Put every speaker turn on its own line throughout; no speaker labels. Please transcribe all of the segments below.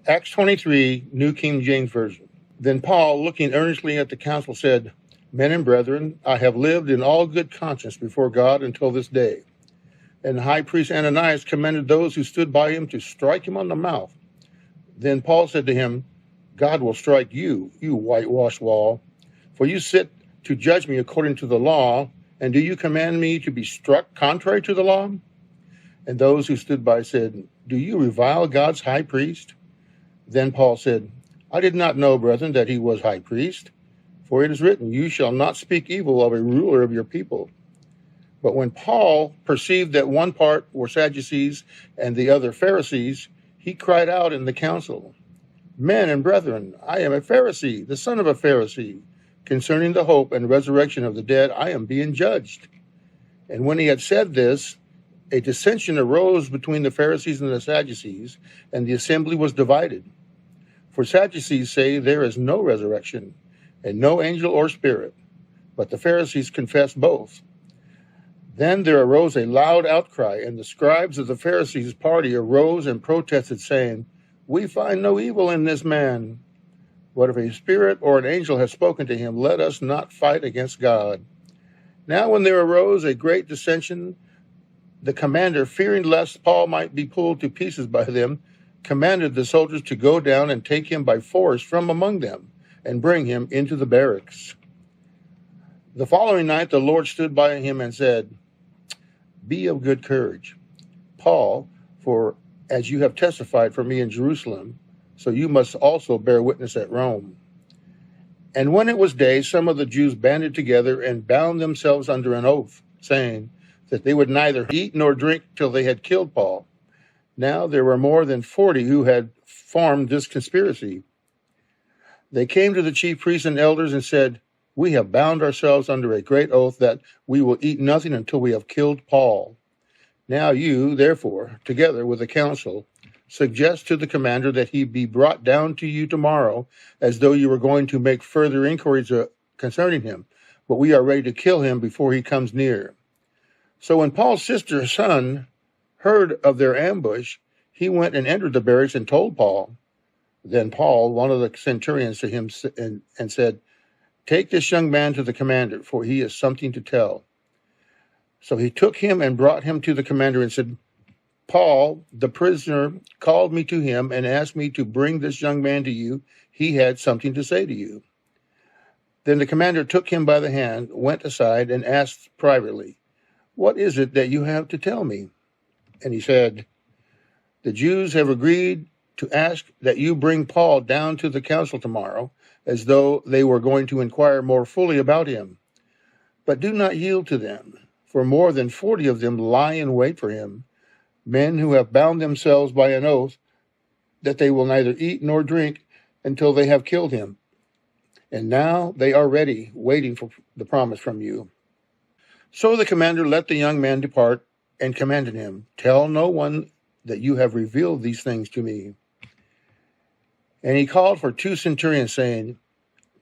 Acts 23, New King James Version. Then Paul, looking earnestly at the council, said, Men and brethren, I have lived in all good conscience before God until this day. And the high priest Ananias commanded those who stood by him to strike him on the mouth. Then Paul said to him, God will strike you, you whitewashed wall, for you sit to judge me according to the law, and do you command me to be struck contrary to the law? And those who stood by said, Do you revile God's high priest? Then Paul said, I did not know, brethren, that he was high priest, for it is written, You shall not speak evil of a ruler of your people. But when Paul perceived that one part were Sadducees and the other Pharisees, he cried out in the council, Men and brethren, I am a Pharisee, the son of a Pharisee. Concerning the hope and resurrection of the dead, I am being judged. And when he had said this, a dissension arose between the Pharisees and the Sadducees, and the assembly was divided. For Sadducees say there is no resurrection, and no angel or spirit, but the Pharisees confess both. Then there arose a loud outcry, and the scribes of the Pharisees' party arose and protested, saying, We find no evil in this man. But if a spirit or an angel has spoken to him, let us not fight against God. Now when there arose a great dissension, the commander, fearing lest Paul might be pulled to pieces by them, commanded the soldiers to go down and take him by force from among them, and bring him into the barracks. The following night the Lord stood by him and said, Be of good courage, Paul, for as you have testified for me in Jerusalem, so you must also bear witness at Rome. And when it was day, some of the Jews banded together and bound themselves under an oath, saying that they would neither eat nor drink till they had killed Paul. Now there were more than 40 who had formed this conspiracy. They came to the chief priests and elders and said, We have bound ourselves under a great oath that we will eat nothing until we have killed Paul. Now you, therefore, together with the council, suggest to the commander that he be brought down to you tomorrow, as though you were going to make further inquiries concerning him, but we are ready to kill him before he comes near. So when Paul's sister's son heard of their ambush, he went and entered the barracks and told Paul. Then Paul, one of the centurions, to him and said, Take this young man to the commander, for he has something to tell. So he took him and brought him to the commander and said, Paul, the prisoner, called me to him and asked me to bring this young man to you. He had something to say to you. Then the commander took him by the hand, went aside, and asked privately, What is it that you have to tell me? And he said, The Jews have agreed to ask that you bring Paul down to the council tomorrow, as though they were going to inquire more fully about him. But do not yield to them, for more than 40 of them lie in wait for him, men who have bound themselves by an oath that they will neither eat nor drink until they have killed him. And now they are ready, waiting for the promise from you. So the commander let the young man depart and commanded him, Tell no one that you have revealed these things to me. And he called for 2 centurions, saying,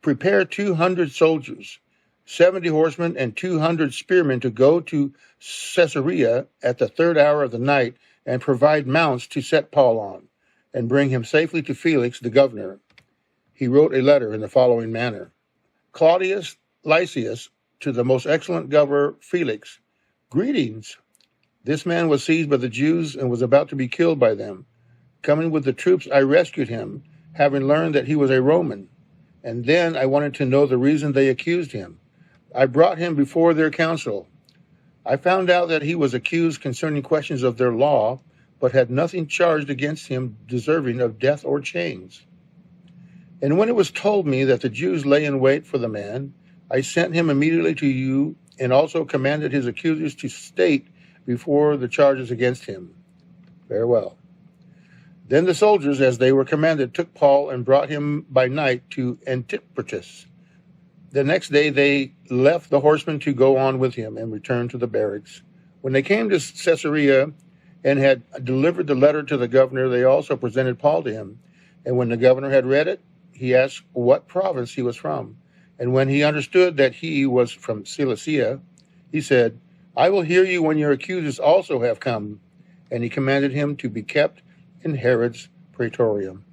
Prepare 200 soldiers, 70 horsemen, and 200 spearmen to go to Caesarea at the 3rd hour of the night, and provide mounts to set Paul on, and bring him safely to Felix the governor. He wrote a letter in the following manner. Claudius Lysias, to the most excellent governor Felix, Greetings. This man was seized by the Jews and was about to be killed by them. Coming with the troops, I rescued him, having learned that he was a Roman. And then I wanted to know the reason they accused him. I brought him before their council. I found out that he was accused concerning questions of their law, but had nothing charged against him deserving of death or chains. And when it was told me that the Jews lay in wait for the man, I sent him immediately to you, and also commanded his accusers to state before the charges against him. Farewell. Then the soldiers, as they were commanded, took Paul and brought him by night to Antipatris. The next day they left the horsemen to go on with him and returned to the barracks. When they came to Caesarea and had delivered the letter to the governor, they also presented Paul to him. And when the governor had read it, he asked what province he was from. And when he understood that he was from Cilicia, he said, I will hear you when your accusers also have come. And he commanded him to be kept in Herod's praetorium.